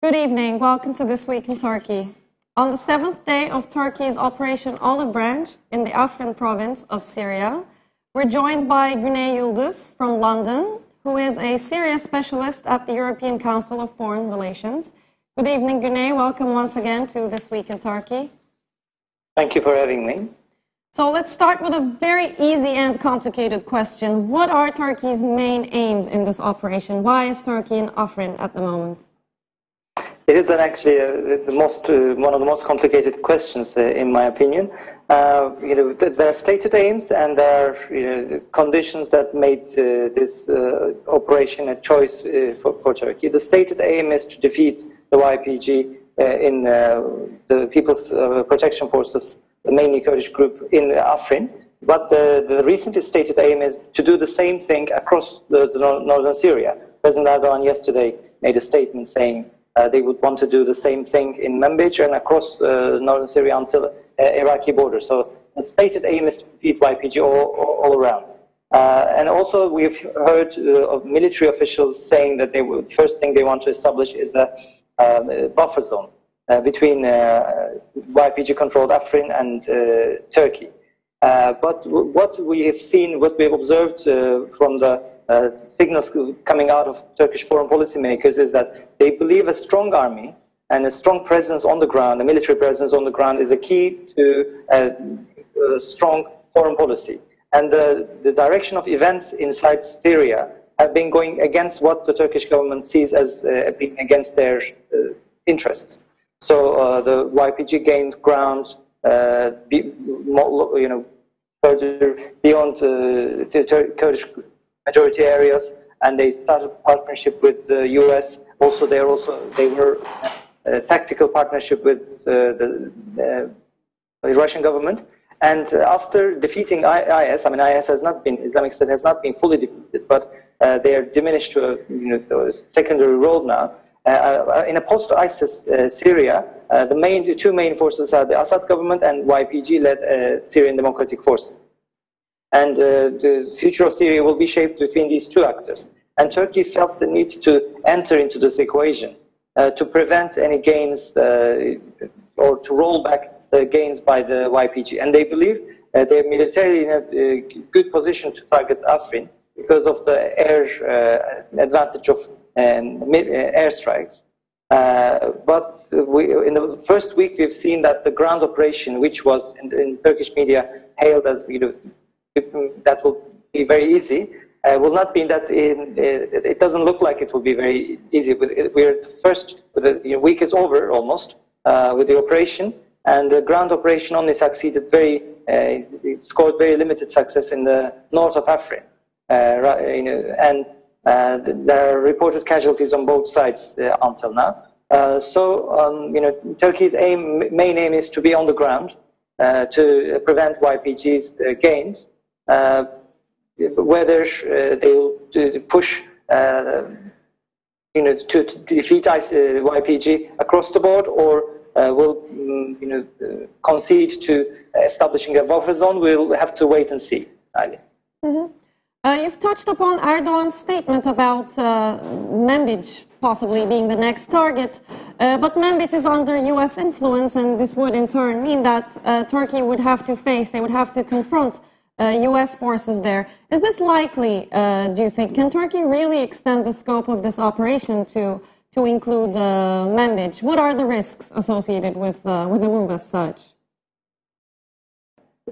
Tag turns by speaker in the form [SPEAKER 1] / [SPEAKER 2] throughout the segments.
[SPEAKER 1] Good evening. Welcome to This Week in Turkey. On the 7th day of Turkey's Operation Olive Branch in the Afrin province of Syria, we're joined by Güney Yıldız from London, who is a Syria specialist at the European Council of Foreign Relations. Good evening, Güney. Welcome once again to This Week in Turkey.
[SPEAKER 2] Thank you for having me.
[SPEAKER 1] So let's start with a very easy and complicated question. What are Turkey's main aims in this operation? Why is Turkey in Afrin at the moment?
[SPEAKER 2] It is actually one of the most complicated questions, in my opinion. There are stated aims and there are conditions that made this operation a choice for Turkey. The stated aim is to defeat the YPG in the People's Protection Forces, the mainly Kurdish group in Afrin. But the recently stated aim is to do the same thing across the northern Syria. President Erdogan yesterday made a statement saying they would want to do the same thing in Manbij and across northern Syria until Iraqi border. So the stated aim is to defeat YPG all around. And also we've heard of military officials saying that the first thing they want to establish is a buffer zone between YPG-controlled Afrin and Turkey. But what we have seen, what we have observed from the signals coming out of Turkish foreign policy makers is that they believe a strong army and a strong presence on the ground, a military presence on the ground, is a key to a strong foreign policy. And the direction of events inside Syria have been going against what the Turkish government sees as being against their interests. So the YPG gained ground, further beyond the Kurdish majority areas, and they started partnership with the U.S. Also, they were tactical partnership with the Russian government. And after defeating IS, I mean, IS has not been, Islamic State has not been fully defeated, but they are diminished to a secondary role now. In a post-ISIS Syria, the two main forces are the Assad government and YPG-led Syrian Democratic Forces. And the future of Syria will be shaped between these two actors. And Turkey felt the need to enter into this equation to prevent any gains or to roll back the gains by the YPG. And they believe they're militarily in a good position to target Afrin because of the air advantage of airstrikes. But in the first week, we've seen that the ground operation, which was in Turkish media hailed as that will be very easy, will not be that. It doesn't look like it will be very easy. We're the first. The week is over almost with the operation, and the ground operation only succeeded it scored very limited success in the north of Afrin, and there are reported casualties on both sides until now. Turkey's main aim is to be on the ground to prevent YPG's gains. Whether they will push, to defeat YPG across the board, or will, concede to establishing a buffer zone, we'll have to wait and see.
[SPEAKER 1] You've touched upon Erdogan's statement about Manbij possibly being the next target, but Manbij is under U.S. influence, and this would in turn mean that Turkey would have to confront U.S. forces there. Is this likely, do you think? Can Turkey really extend the scope of this operation to include Manbij? What are the risks associated with a move as such?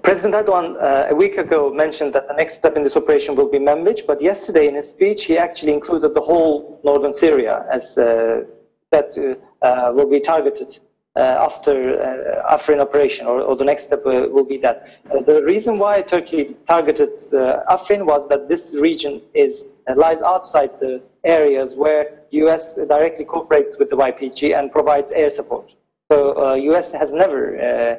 [SPEAKER 2] President Erdogan a week ago mentioned that the next step in this operation will be Manbij, but yesterday in his speech he actually included the whole northern Syria as that will be targeted after Afrin operation, or the next step will be that. The reason why Turkey targeted Afrin was that this region lies outside the areas where U.S. directly cooperates with the YPG and provides air support. So U.S. has never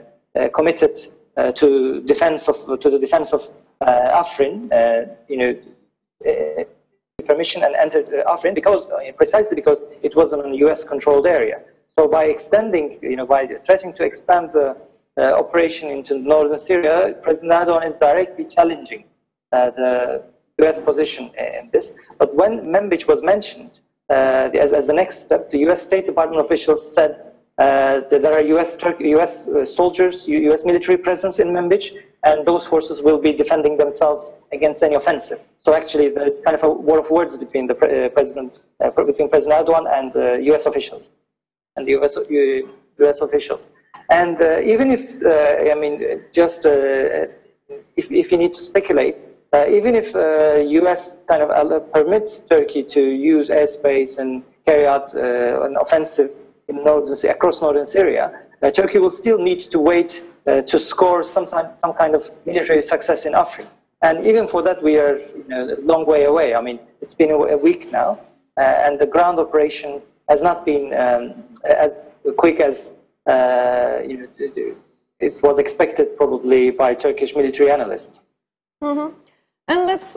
[SPEAKER 2] committed to the defense of Afrin, permission and entered Afrin precisely because it wasn't a U.S.-controlled area. So by extending, by threatening to expand the operation into northern Syria, President Erdogan is directly challenging the U.S. position in this. But when Manbij was mentioned, as the next step, the U.S. State Department officials said that there are U.S. soldiers, U.S. military presence in Manbij, and those forces will be defending themselves against any offensive. So actually, there's kind of a war of words between the President Erdogan and U.S. officials, and the U.S. officials. And even if I mean, just if you need to speculate, even if U.S. kind of permits Turkey to use airspace and carry out an offensive in across northern Syria, Turkey will still need to wait to score some kind of military success in Afrin. And even for that, we are a long way away. I mean, it's been a week now, and the ground operation has not been as quick as it was expected, probably by Turkish military analysts.
[SPEAKER 1] Mm-hmm. And let's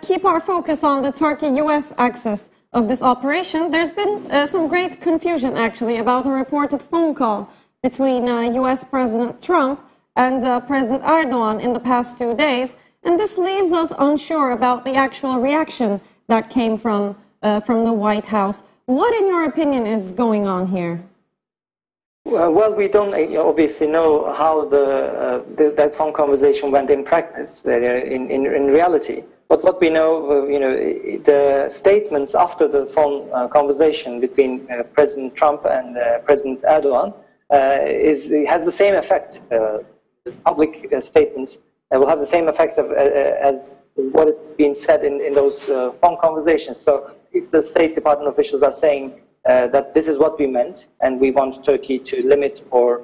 [SPEAKER 1] keep our focus on the Turkey-US axis of this operation. There's been some great confusion, actually, about a reported phone call between US President Trump and President Erdogan in the past 2 days. And this leaves us unsure about the actual reaction that came from the White House. What, in your opinion, is going on here?
[SPEAKER 2] Well, we don't obviously know how that phone conversation went in practice, in reality. But what we know, the statements after the phone conversation between President Trump and President Erdogan has the same effect. Public statements will have the same effect as what is being said in those phone conversations. So if the State Department officials are saying that this is what we meant, and we want Turkey to limit or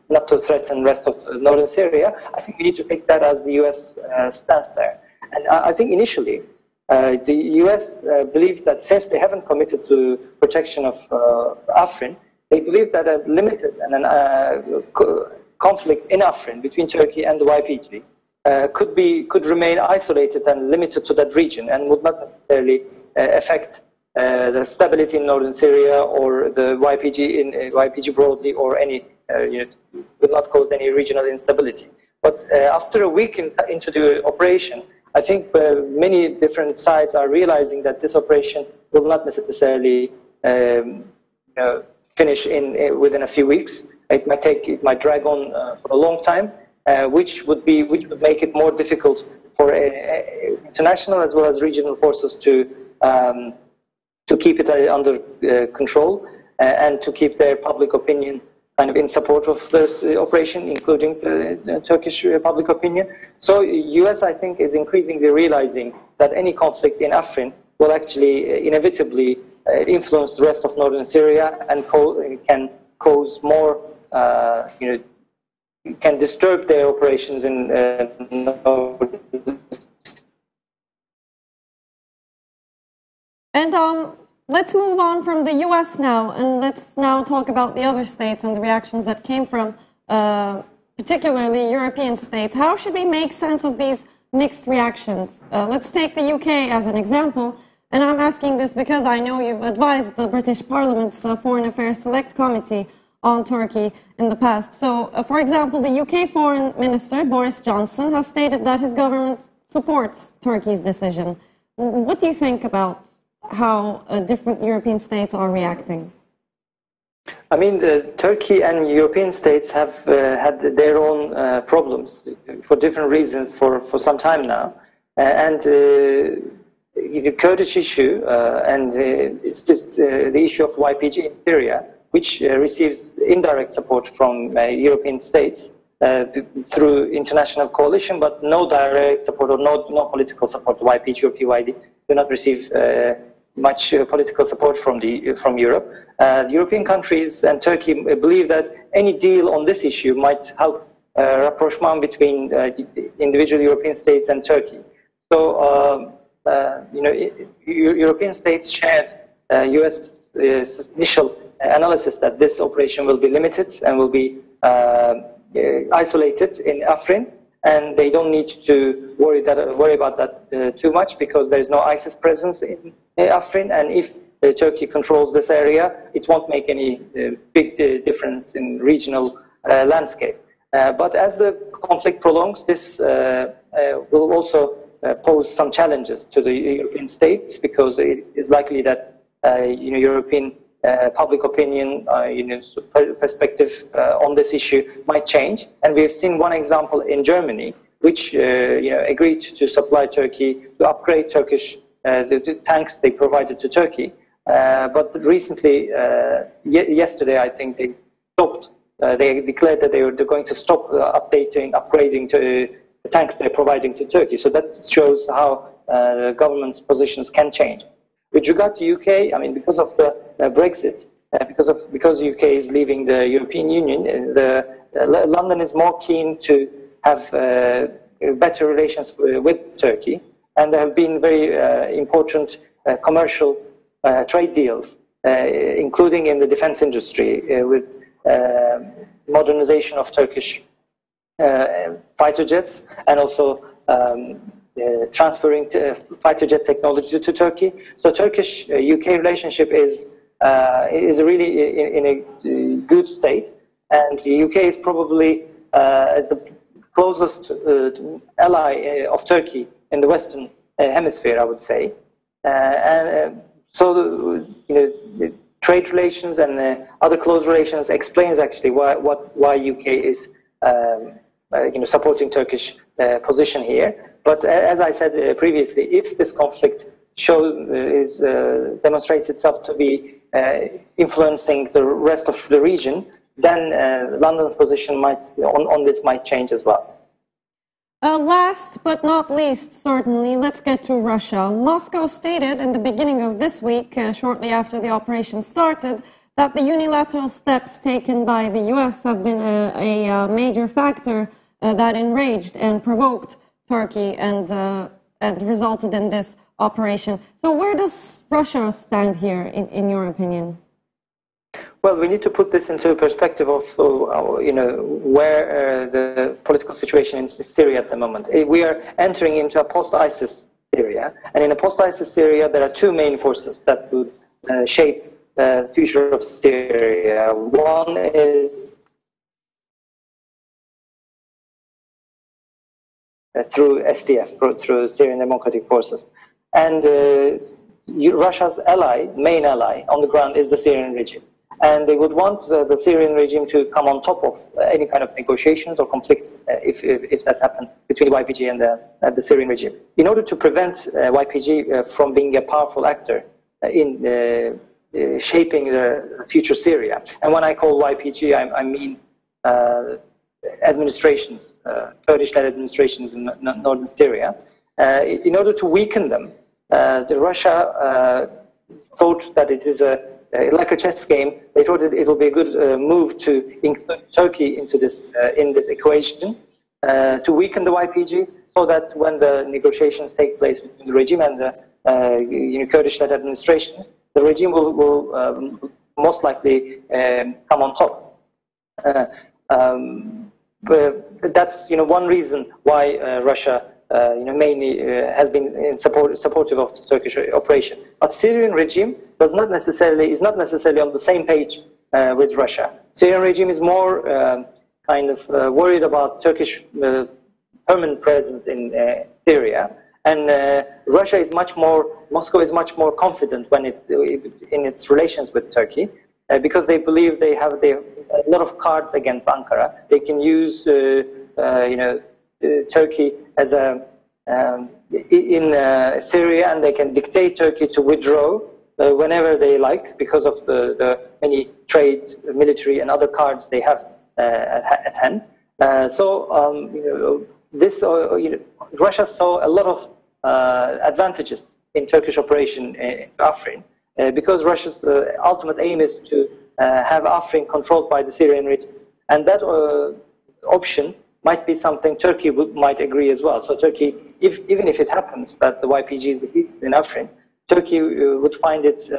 [SPEAKER 2] not to threaten the rest of northern Syria, I think we need to take that as the U.S. stance there. And I think initially, the U.S. believes that since they haven't committed to protection of Afrin, they believe that a limited and conflict in Afrin between Turkey and the YPG could remain isolated and limited to that region and would not necessarily affect the stability in northern Syria or the YPG broadly, or any will not cause any regional instability. But after a week into the operation, I think many different sides are realizing that this operation will not necessarily finish within a few weeks. It might drag on for a long time, which would make it more difficult for international as well as regional forces to keep it under control and to keep their public opinion kind of in support of this operation, including the Turkish public opinion. So U.S., I think, is increasingly realizing that any conflict in Afrin will actually inevitably influence the rest of northern Syria and can cause more, can disturb their operations in
[SPEAKER 1] And let's move on from the U.S. now, and let's now talk about the other states and the reactions that came from, particularly European states. How should we make sense of these mixed reactions? Let's take the UK as an example, and I'm asking this because I know you've advised the British Parliament's Foreign Affairs Select Committee on Turkey in the past. So, for example, the UK Foreign Minister, Boris Johnson, has stated that his government supports Turkey's decision. What do you think about how different European states are reacting?
[SPEAKER 2] I mean, Turkey and European states have had their own problems for different reasons for some time now. And the Kurdish issue and the issue of YPG in Syria, which receives indirect support from European states through international coalition, but no direct support or no political support. YPG or PYD do not receive much political support from Europe. The European countries and Turkey believe that any deal on this issue might help rapprochement between individual European states and Turkey. So, European states shared U.S. initial analysis that this operation will be limited and will be isolated in Afrin, and they don't need to worry about that too much because there is no ISIS presence in Afrin, and if Turkey controls this area, it won't make any big difference in regional landscape. But as the conflict prolongs, this will also pose some challenges to the European states, because it is likely that European public opinion, perspective on this issue might change. And we have seen one example in Germany, which agreed to supply Turkey, to upgrade Turkish the tanks they provided to Turkey. But recently, yesterday, I think they stopped. They declared that they're going to stop upgrading to the tanks they're providing to Turkey. So that shows how the government's positions can change. With regard to UK, I mean, because of the Brexit, because UK is leaving the European Union, London is more keen to have better relations with Turkey, and there have been very important commercial trade deals, including in the defense industry, with modernization of Turkish fighter jets, and also transferring fighter jet technology to Turkey. So Turkish-UK relationship is really in a good state, and the UK is probably as the closest ally of Turkey in the Western Hemisphere, I would say. So the trade relations and other close relations explains actually why UK is supporting Turkish position here. But as I said previously, if this conflict demonstrates itself to be influencing the rest of the region, then London's position on this might change as well.
[SPEAKER 1] Last but not least, certainly, let's get to Russia. Moscow stated in the beginning of this week, shortly after the operation started, that the unilateral steps taken by the US have been a major factor that enraged and provoked Turkey and resulted in this operation. So where does Russia stand here, in your opinion?
[SPEAKER 2] Well, we need to put this into perspective of where the political situation in Syria at the moment. We are entering into a post-ISIS Syria, and in a post-ISIS Syria, there are two main forces that would shape the future of Syria. One is through SDF, through Syrian Democratic Forces. And Russia's main ally on the ground is the Syrian regime. And they would want the Syrian regime to come on top of any kind of negotiations or conflict if that happens between YPG and the Syrian regime. In order to prevent YPG from being a powerful actor in shaping the future Syria, and when I call YPG, I mean administrations, Kurdish-led administrations in northern Syria. In order to weaken them, Russia thought that it is like a chess game. They thought it would be a good move to include Turkey into this in this equation, to weaken the YPG, so that when the negotiations take place between the regime and the Kurdish-led administrations, the regime will most likely come on top. But that's one reason why Russia mainly has been supportive of the Turkish operation. But Syrian regime is not necessarily on the same page with Russia. Syrian regime is more worried about Turkish permanent presence in Syria, and Moscow is much more confident in its relations with Turkey, because they believe they have a lot of cards against Ankara. They can use Turkey as in Syria, and they can dictate Turkey to withdraw whenever they like, because of the many trade, military, and other cards they have at hand. Russia saw a lot of advantages in Turkish operation in Afrin, because Russia's ultimate aim is to have Afrin controlled by the Syrian regime, and that option might be something Turkey might agree as well. So Turkey, even if it happens that the YPG is defeated in Afrin, Turkey would find it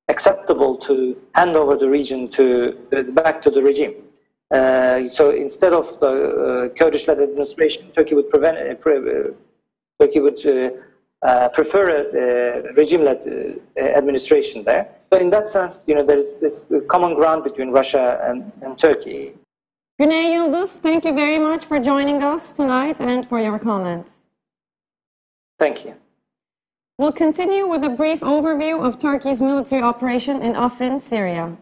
[SPEAKER 2] acceptable to hand over the region back to the regime. So instead of the Kurdish-led administration, Turkey would prefer a regime-led administration there. So in that sense, there is this common ground between Russia and Turkey.
[SPEAKER 1] Güney Yıldız, thank you very much for joining us tonight and for your comments.
[SPEAKER 2] Thank you.
[SPEAKER 1] We'll continue with a brief overview of Turkey's military operation in Afrin, Syria.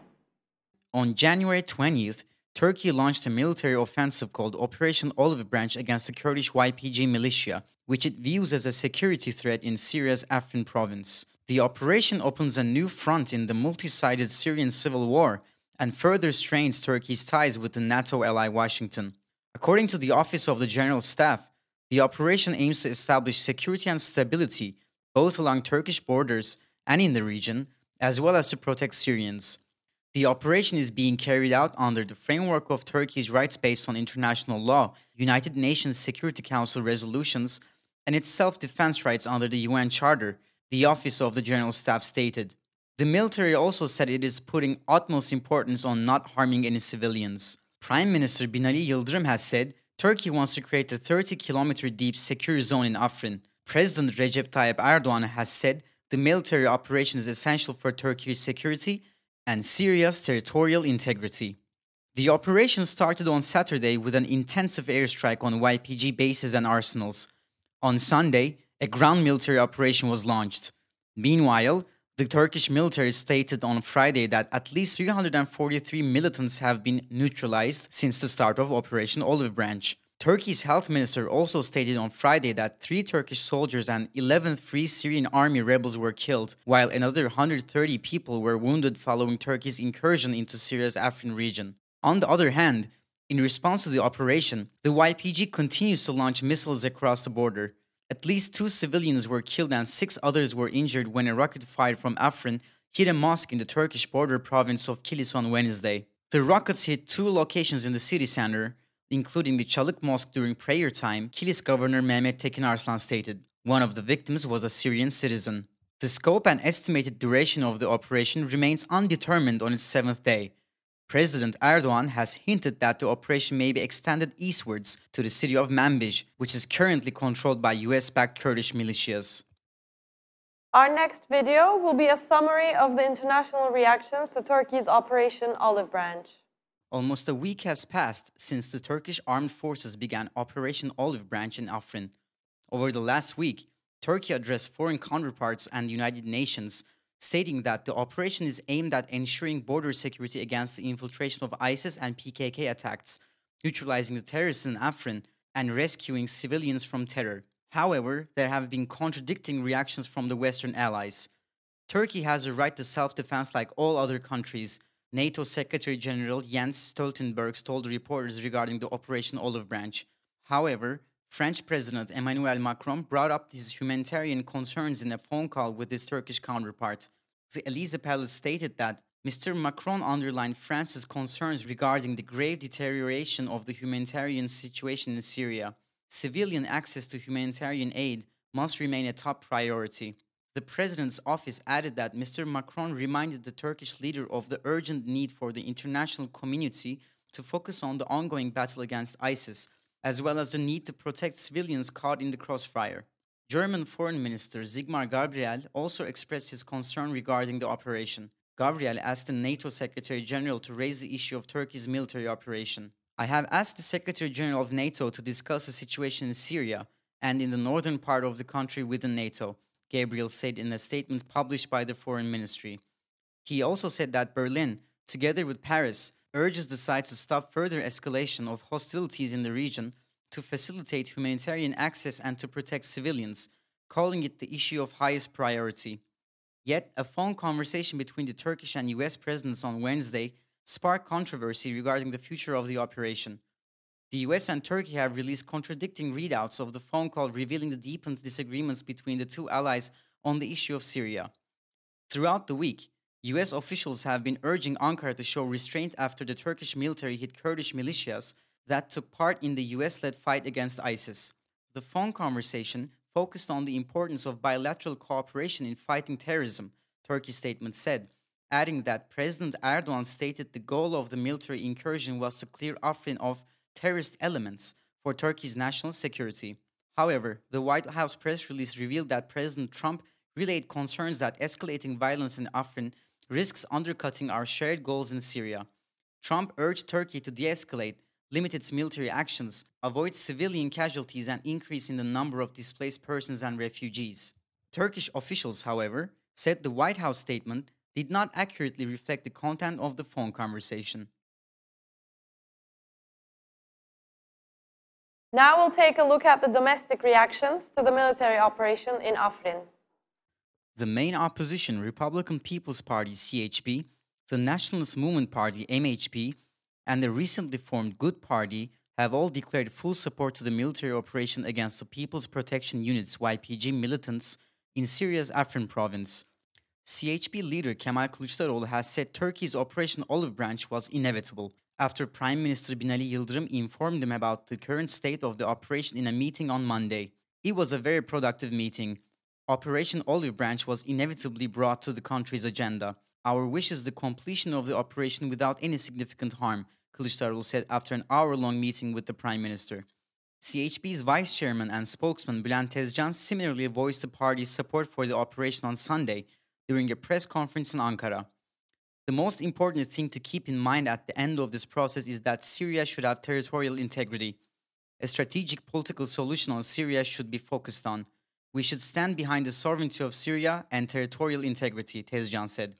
[SPEAKER 3] On January 20th, Turkey launched a military offensive called Operation Olive Branch against the Kurdish YPG militia, which it views as a security threat in Syria's Afrin province. The operation opens a new front in the multi-sided Syrian civil war and further strains Turkey's ties with the NATO ally Washington. According to the Office of the General Staff, the operation aims to establish security and stability both along Turkish borders and in the region, as well as to protect Syrians. The operation is being carried out under the framework of Turkey's rights based on international law, United Nations Security Council resolutions, and its self-defense rights under the UN Charter, the Office of the General Staff stated. The military also said it is putting utmost importance on not harming any civilians. Prime Minister Binali Yıldırım has said Turkey wants to create a 30-kilometer deep secure zone in Afrin. President Recep Tayyip Erdogan has said the military operation is essential for Turkey's security and Syria's territorial integrity. The operation started on Saturday with an intensive airstrike on YPG bases and arsenals. On Sunday, a ground military operation was launched. Meanwhile, the Turkish military stated on Friday that at least 343 militants have been neutralized since the start of Operation Olive Branch. Turkey's health minister also stated on Friday that 3 Turkish soldiers and 11 Free Syrian Army rebels were killed, while another 130 people were wounded following Turkey's incursion into Syria's Afrin region. On the other hand, in response to the operation, the YPG continues to launch missiles across the border. At least 2 civilians were killed and 6 others were injured when a rocket fired from Afrin hit a mosque in the Turkish border province of Kilis on Wednesday. The rockets hit 2 locations in the city center, including the Çalık Mosque during prayer time, Kilis Governor Mehmet Tekin Arslan stated. One of the victims was a Syrian citizen. The scope and estimated duration of the operation remains undetermined on its 7th day. President Erdogan has hinted that the operation may be extended eastwards to the city of Manbij, which is currently controlled by US-backed Kurdish militias.
[SPEAKER 4] Our next video will be a summary of the international reactions to Turkey's Operation Olive Branch.
[SPEAKER 3] Almost a week has passed since the Turkish armed forces began Operation Olive Branch in Afrin. Over the last week, Turkey addressed foreign counterparts and the United Nations, stating that the operation is aimed at ensuring border security against the infiltration of ISIS and PKK attacks, neutralizing the terrorists in Afrin, and rescuing civilians from terror. However, there have been contradicting reactions from the Western allies. Turkey has a right to self-defense like all other countries, NATO Secretary General Jens Stoltenberg told reporters regarding the Operation Olive Branch. However, French President Emmanuel Macron brought up his humanitarian concerns in a phone call with his Turkish counterpart. The Élysée Palace stated that Mr. Macron underlined France's concerns regarding the grave deterioration of the humanitarian situation in Syria. Civilian access to humanitarian aid must remain a top priority. The president's office added that Mr. Macron reminded the Turkish leader of the urgent need for the international community to focus on the ongoing battle against ISIS, as well as the need to protect civilians caught in the crossfire. German Foreign Minister Sigmar Gabriel also expressed his concern regarding the operation. Gabriel asked the NATO Secretary General to raise the issue of Turkey's military operation. I have asked the Secretary General of NATO to discuss the situation in Syria and in the northern part of the country within NATO, Gabriel said in a statement published by the Foreign Ministry. He also said that Berlin, together with Paris, urges the sides to stop further escalation of hostilities in the region, to facilitate humanitarian access and to protect civilians, calling it the issue of highest priority. Yet, a phone conversation between the Turkish and US presidents on Wednesday sparked controversy regarding the future of the operation. The US and Turkey have released contradicting readouts of the phone call, revealing the deepened disagreements between the two allies on the issue of Syria. Throughout the week, US officials have been urging Ankara to show restraint after the Turkish military hit Kurdish militias that took part in the US-led fight against ISIS. The phone conversation focused on the importance of bilateral cooperation in fighting terrorism, Turkey's statement said, adding that President Erdogan stated the goal of the military incursion was to clear Afrin of terrorist elements for Turkey's national security. However, the White House press release revealed that President Trump relayed concerns that escalating violence in Afrin risks undercutting our shared goals in Syria. Trump urged Turkey to de-escalate, limit its military actions, avoid civilian casualties, and increase in the number of displaced persons and refugees. Turkish officials, however, said the White House statement did not accurately reflect the content of the phone conversation.
[SPEAKER 4] Now we'll take a look at the domestic reactions to the military operation in Afrin.
[SPEAKER 3] The main opposition, Republican People's Party (CHP), the Nationalist Movement Party (MHP), and the recently formed Good Party have all declared full support to the military operation against the People's Protection Unit's YPG militants in Syria's Afrin province. CHP leader Kemal Kılıçdaroğlu has said Turkey's Operation Olive Branch was inevitable after Prime Minister Binali Yıldırım informed him about the current state of the operation in a meeting on Monday. It was a very productive meeting. Operation Olive Branch was inevitably brought to the country's agenda. Our wish is the completion of the operation without any significant harm, Kılıçdaroğlu said after an hour-long meeting with the Prime Minister. CHP's vice chairman and spokesman Bülent Tezcan similarly voiced the party's support for the operation on Sunday during a press conference in Ankara. The most important thing to keep in mind at the end of this process is that Syria should have territorial integrity. A strategic political solution on Syria should be focused on. We should stand behind the sovereignty of Syria and territorial integrity, Tezcan said.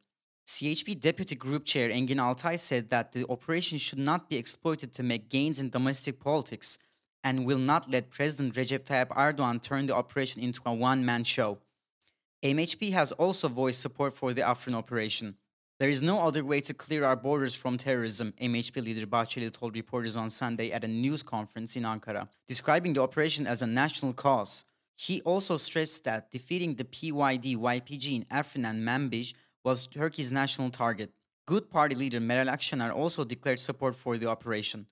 [SPEAKER 3] CHP Deputy Group Chair Engin Altay said that the operation should not be exploited to make gains in domestic politics and will not let President Recep Tayyip Erdogan turn the operation into a one-man show. MHP has also voiced support for the Afrin operation. There is no other way to clear our borders from terrorism, MHP leader Bahçeli told reporters on Sunday at a news conference in Ankara, describing the operation as a national cause. He also stressed that defeating the PYD-YPG in Afrin and Manbij was Turkey's national target. Good Party leader Meral Akşener also declared support for the operation.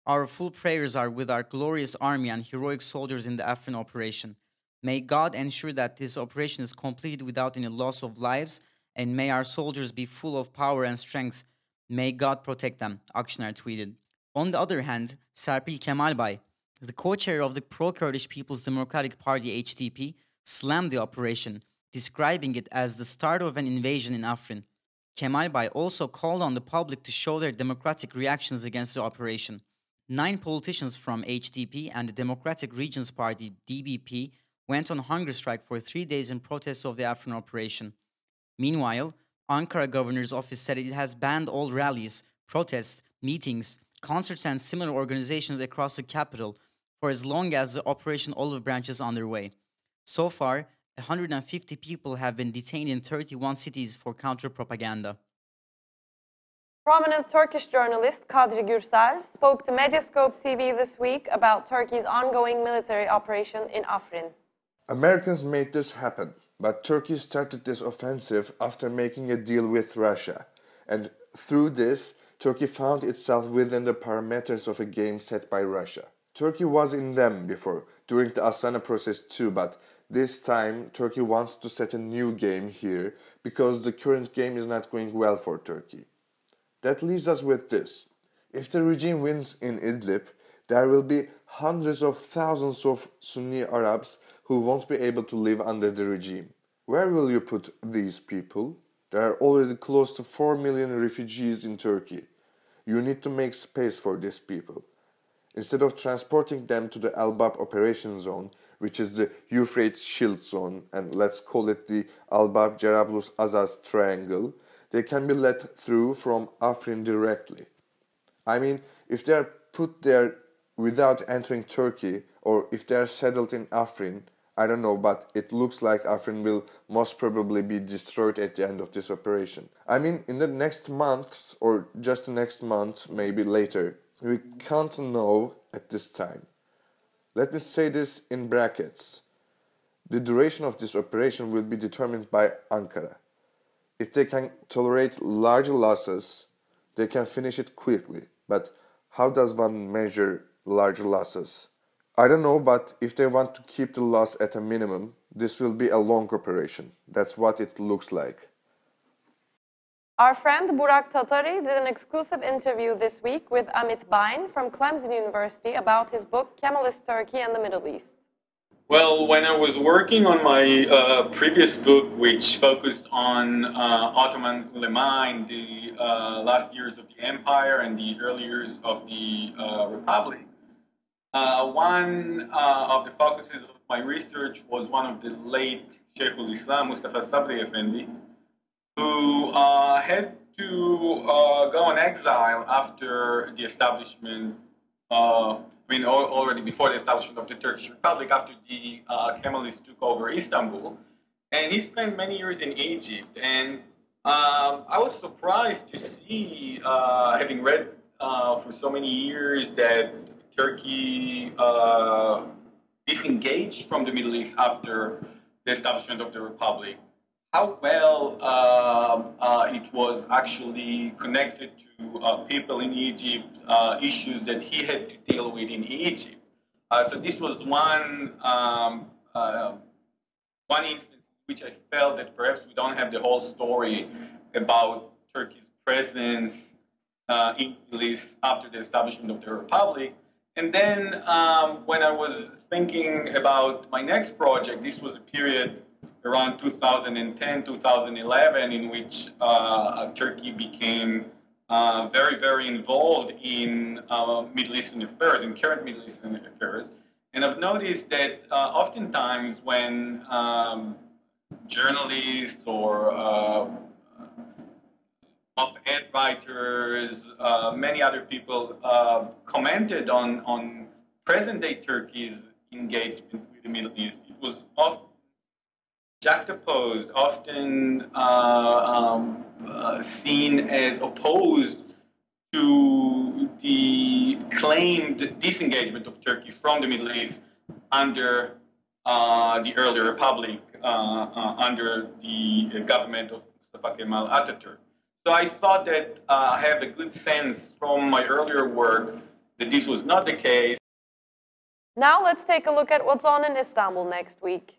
[SPEAKER 3] Our full prayers are with our glorious army and heroic soldiers in the Afrin operation. May God ensure that this operation is completed without any loss of lives, and may our soldiers be full of power and strength. May God protect them, Akşener tweeted. On the other hand, Serpil Kemalbay, the co-chair of the pro-Kurdish People's Democratic Party HDP, slammed the operation, describing it as the start of an invasion in Afrin. Kemalbay also called on the public to show their democratic reactions against the operation. 9 politicians from HDP and the Democratic Regions Party DBP went on hunger strike for 3 days in protest of the Afrin operation. Meanwhile, Ankara Governor's Office said it has banned all rallies, protests, meetings, concerts and similar organizations across the capital for as long as the Operation Olive Branch is underway. So far, 150 people have been detained in 31 cities for counter-propaganda.
[SPEAKER 4] Prominent Turkish journalist Kadri Gürsel spoke to Medyascope TV this week about Turkey's ongoing military operation in Afrin.
[SPEAKER 5] Americans made this happen, but Turkey started this offensive after making a deal with Russia. And through this, Turkey found itself within the parameters of a game set by Russia. Turkey was in them before, during the Astana process too, but this time Turkey wants to set a new game here because the current game is not going well for Turkey. That leaves us with this. If the regime wins in Idlib, there will be hundreds of thousands of Sunni Arabs who won't be able to live under the regime. Where will you put these people? There are already close to 4 million refugees in Turkey. You need to make space for these people. Instead of transporting them to the Elbap operation zone, which is the Euphrates Shield Zone, and let's call it the Albap-Jarablus-Azaz Triangle, they can be let through from Afrin directly. I mean, if they are put there without entering Turkey, or if they are settled in Afrin, I don't know, but it looks like Afrin will most probably be destroyed at the end of this operation. I mean, in the next months, or just the next month, maybe later, we can't know at this time. Let me say this in brackets. The duration of this operation will be determined by Ankara. If they can tolerate larger losses, they can finish it quickly. But how does one measure larger losses? I don't know, but if they want to keep the loss at a minimum, this will be a long operation. That's what it looks like.
[SPEAKER 4] Our friend Burak Tatari did an exclusive interview this week with Amit Vine from Clemson University about his book Kemalist Turkey and the Middle East.
[SPEAKER 6] Well, when I was working on my previous book, which focused on Ottoman ulema in the last years of the empire and the early years of the republic, one of the focuses of my research was one of the late Sheikh al-Islam, Mustafa Sabri Effendi, who had to go on exile after the establishment, already before the establishment of the Turkish Republic, after the Kemalists took over Istanbul. And he spent many years in Egypt. And I was surprised to see, having read for so many years that Turkey disengaged from the Middle East after the establishment of the Republic, how well it was actually connected to people in Egypt, issues that he had to deal with in Egypt. So this was one instance in which I felt that perhaps we don't have the whole story about Turkey's presence in the Middle East after the establishment of the Republic. And then when I was thinking about my next project, this was a period around 2010, 2011, in which Turkey became very, very involved in Middle Eastern affairs, in current Middle Eastern affairs. And I've noticed that oftentimes when journalists or op-ed writers, many other people commented on present-day Turkey's engagement with the Middle East, it was often juxtaposed, often seen as opposed to the claimed disengagement of Turkey from the Middle East under the early republic, under the government of Mustafa Kemal Atatürk. So I thought that I have a good sense from my earlier work that this was not the case.
[SPEAKER 4] Now let's take a look at what's on in Istanbul next week.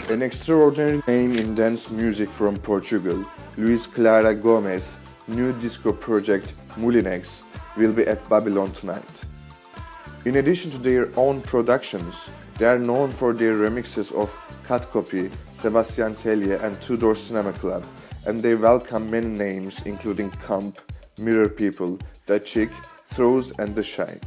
[SPEAKER 5] An extraordinary name in dance music from Portugal, Luis Clara Gomez's new disco project Moulinex will be at Babylon tonight. In addition to their own productions, they are known for their remixes of Cut Copy, Sebastian Tellier and Two Door Cinema Club, and they welcome many names including Camp, Mirror People, The Chick, Throws and The Shine.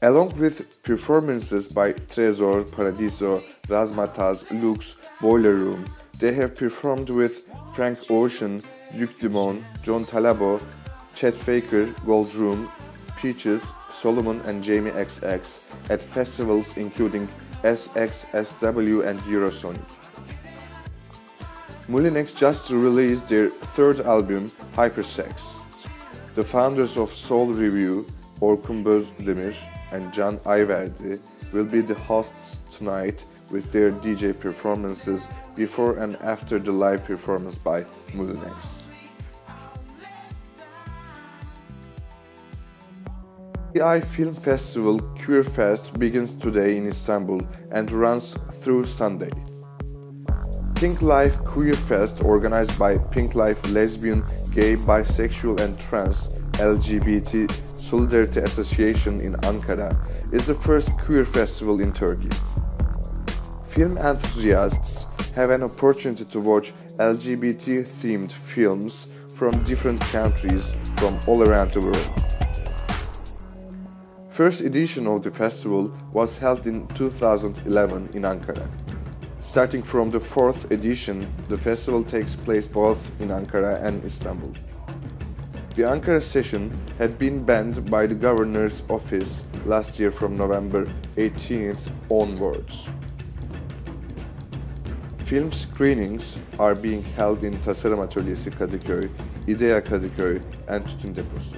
[SPEAKER 5] Along with performances by Trezor, Paradiso, Razmataz, Lux, Boiler Room, they have performed with Frank Ocean, Luc Dumont, John Talabo, Chet Faker, Gold Room, Peaches, Solomon and Jamie XX at festivals including SXSW and Eurosonic. Moulinex just released their third album, Hypersex. The founders of Soul Review, Orkun Bözdemir and Can Ayverdi, will be the hosts tonight with their DJ performances before and after the live performance by Moulinex. The Film Festival Queer Fest begins today in Istanbul and runs through Sunday. Pink Life Queer Fest, organized by Pink Life Lesbian, Gay, Bisexual and Trans LGBT Solidarity Association in Ankara, is the first queer festival in Turkey. Film enthusiasts have an opportunity to watch LGBT-themed films from different countries from all around the world. First edition of the festival was held in 2011 in Ankara. Starting from the fourth edition, the festival takes place both in Ankara and Istanbul. The Ankara session had been banned by the governor's office last year from November 18th onwards. Film screenings are being held in Tasarım Atölyesi Kadıköy, İdea Kadıköy and Tütün Deposu.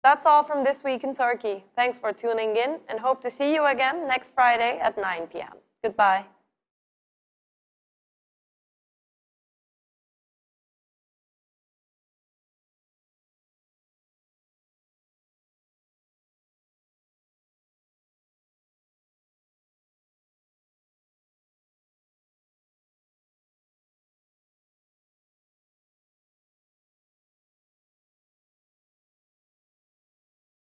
[SPEAKER 4] That's all from This Week in Turkey. Thanks for tuning in and hope to see you again next Friday at 9 p.m. Goodbye.